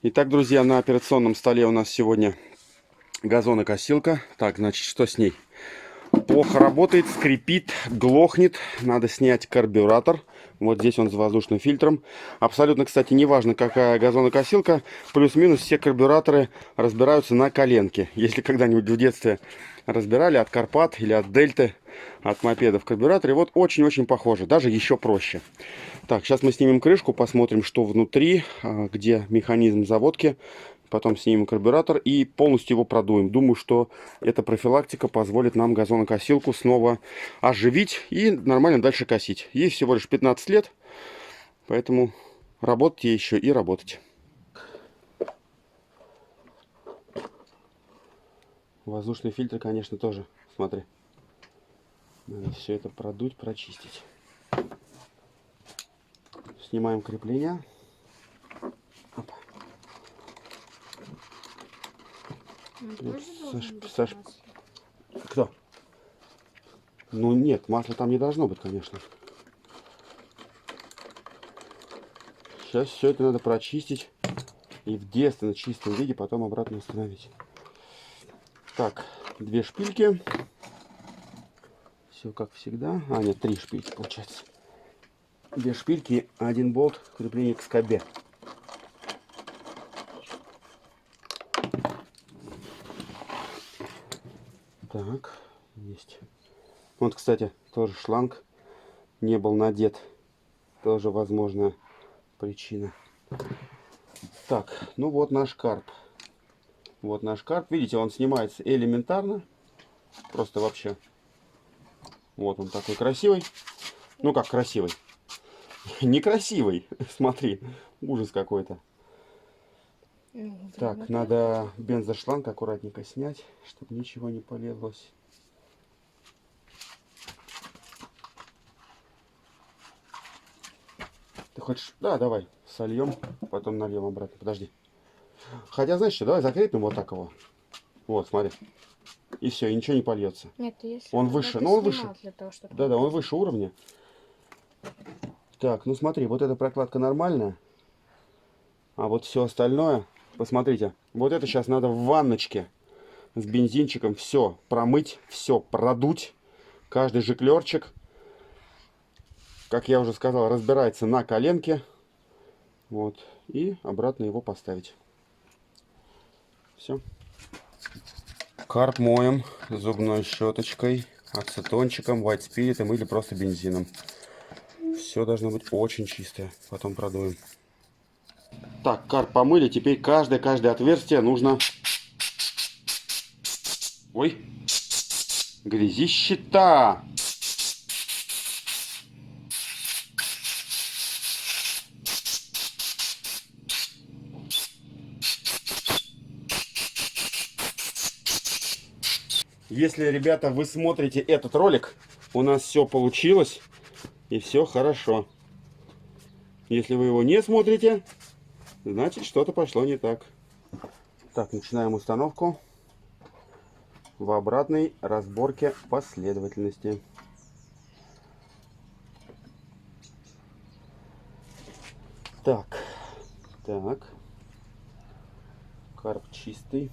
Итак, друзья, на операционном столе у нас сегодня газонокосилка. Так, значит, что с ней? Плохо работает, скрипит, глохнет. Надо снять карбюратор. Вот здесь он с воздушным фильтром. Абсолютно, кстати, неважно, какая газонокосилка. Плюс-минус все карбюраторы разбираются на коленке. Если когда-нибудь в детстве разбирали от Карпат или от Дельты, от мопедов карбюраторы, вот очень-очень похоже. Даже еще проще. Так, сейчас мы снимем крышку, посмотрим, что внутри, где механизм заводки. Потом снимем карбюратор и полностью его продуем. Думаю, что эта профилактика позволит нам газонокосилку снова оживить и нормально дальше косить. Ей всего лишь 15 лет, поэтому работать ей еще и работать. Воздушный фильтр, конечно, тоже. Смотри. Надо все это продуть, прочистить. Снимаем крепление. Опа. Саш, кто? Ну нет, масла там не должно быть, конечно. Сейчас все это надо прочистить и в девственно чистом виде потом обратно установить. Так, 2 шпильки. Все как всегда. А, нет, 3 шпильки получается. 2 шпильки, 1 болт крепления к скобе. Так, есть. Вот, кстати, тоже шланг не был надет. Тоже возможная причина. Так, ну вот наш карп. Вот наш карп. Видите, он снимается элементарно. Просто вообще. Вот он такой красивый. Ну как красивый? Некрасивый. Смотри, ужас какой-то. Так, надо бензошланг аккуратненько снять, чтобы ничего не полилось. Ты хочешь? Да, давай сольем, потом нальем обратно. Подожди. Хотя, знаешь что, давай закрепим вот так его. Вот, смотри. И все, и ничего не польется. Нет, если он выше, ну он выше. Да-да, он выше уровня. Так, ну смотри, вот эта прокладка нормальная. А вот все остальное, посмотрите, вот это сейчас надо в ванночке с бензинчиком все промыть, все продуть. Каждый жиклерчик, как я уже сказал, разбирается на коленке. Вот. И обратно его поставить. Все. Карп моем зубной щеточкой, ацетончиком, white спиритом или просто бензином. Все должно быть очень чистое. Потом продуем. Так, карп помыли. Теперь каждое отверстие нужно... Ой, грязища-то! Если, ребята, вы смотрите этот ролик, у нас все получилось и все хорошо. Если вы его не смотрите, значит что-то пошло не так. Так, начинаем установку в обратной разборке последовательности. Так, карп чистый.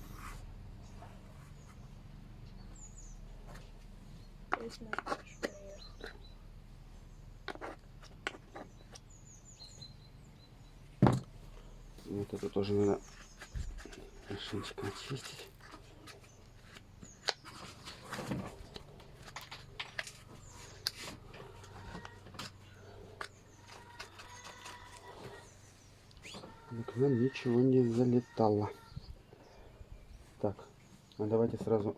Вот это тоже надо машинчиком очистить. Но к нам ничего не залетало. Так, а давайте сразу...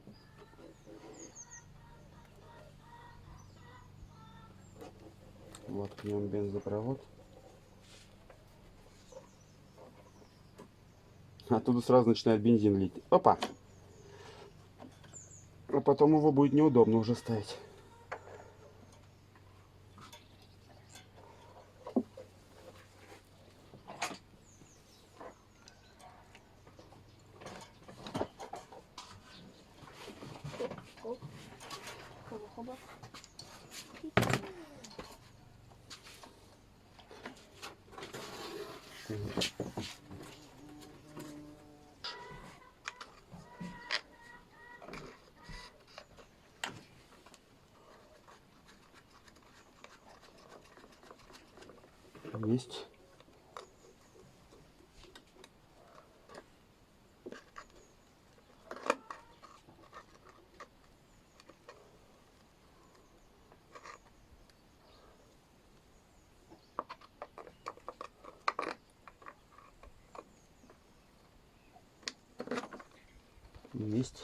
Вот к нему бензопровод. Оттуда сразу начинает бензин лить. Опа! А потом его будет неудобно уже ставить. Есть. Есть.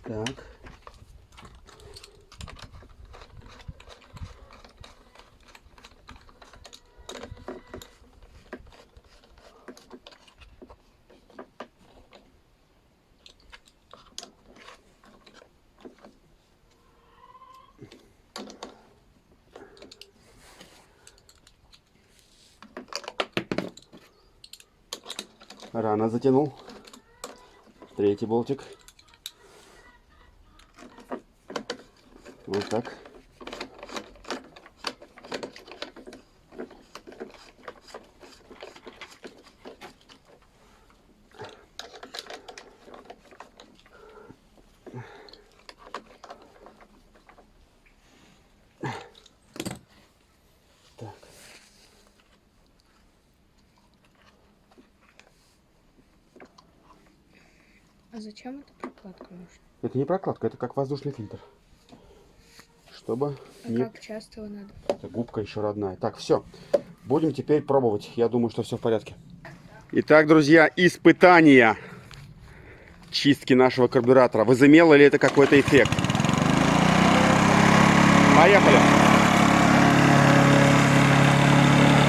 Так. Рано затянул. Третий болтик. Вот так. Так. А зачем эта прокладка нужна? Это не прокладка, это как воздушный фильтр. Чтобы не... Как часто его надо? Это губка еще родная. Так, все. Будем теперь пробовать. Я думаю, что все в порядке. Итак, друзья, испытание чистки нашего карбюратора. Возымело ли это какой-то эффект? Поехали.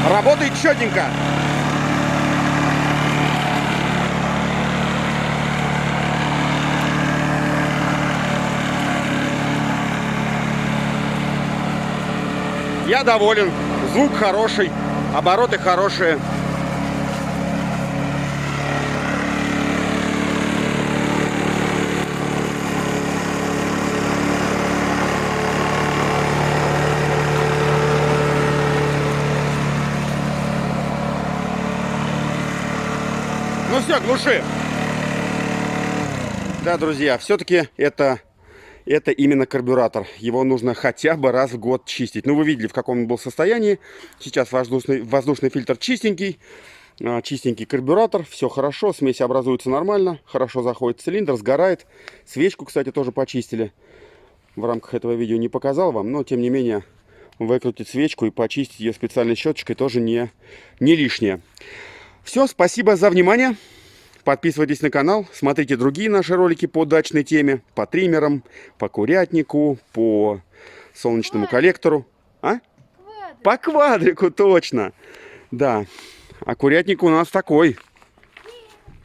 Работает четенько. Я доволен. Звук хороший, обороты хорошие. Ну все, глуши. Да, друзья, все-таки это именно карбюратор. Его нужно хотя бы раз в год чистить. Ну, вы видели, в каком он был состоянии. Сейчас воздушный фильтр чистенький. Чистенький карбюратор. Все хорошо. Смесь образуется нормально. Хорошо заходит в цилиндр, сгорает. Свечку, кстати, тоже почистили. В рамках этого видео не показал вам. Но, тем не менее, выкрутить свечку и почистить ее специальной щеточкой тоже не лишнее. Все, спасибо за внимание. Подписывайтесь на канал, смотрите другие наши ролики по дачной теме, по триммерам, по курятнику, по солнечному коллектору. А? По квадрику, точно. Да. А курятник у нас такой.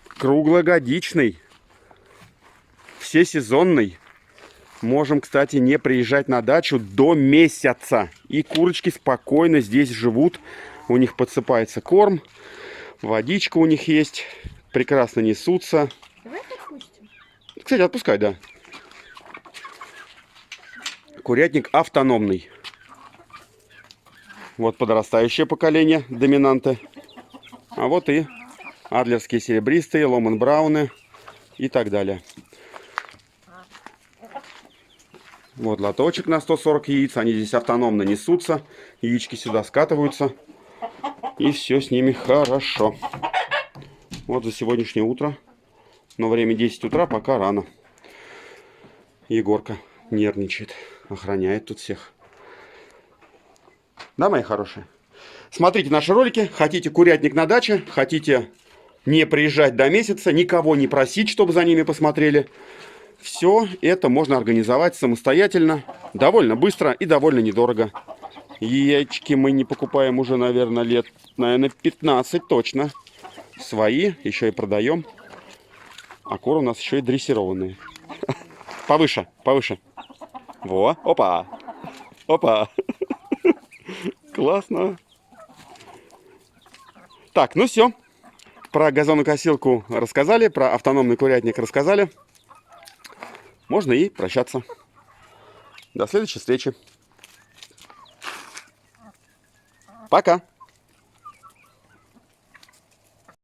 Круглогодичный. Всесезонный. Можем, кстати, не приезжать на дачу до месяца. И курочки спокойно здесь живут. У них подсыпается корм. Водичка у них есть. Прекрасно несутся. Давай отпустим. Кстати, отпускай, да. Курятник автономный. Вот подрастающее поколение доминанты. А вот и адлерские серебристые, ломан-брауны и так далее. Вот лоточек на 140 яиц. Они здесь автономно несутся. Яички сюда скатываются. И все с ними хорошо. Вот за сегодняшнее утро. Но время 10 утра, пока рано. Егорка нервничает. Охраняет тут всех. Да, мои хорошие? Смотрите наши ролики. Хотите курятник на даче? Хотите не приезжать до месяца? Никого не просить, чтобы за ними посмотрели? Все это можно организовать самостоятельно. Довольно быстро и довольно недорого. Яички мы не покупаем уже, наверное, лет 15 точно. Свои, еще и продаем. А куры у нас еще и дрессированные. Повыше, повыше. Во, опа. Опа. Классно. Так, ну все. Про газонокосилку рассказали, про автономный курятник рассказали. Можно и прощаться. До следующей встречи. Пока.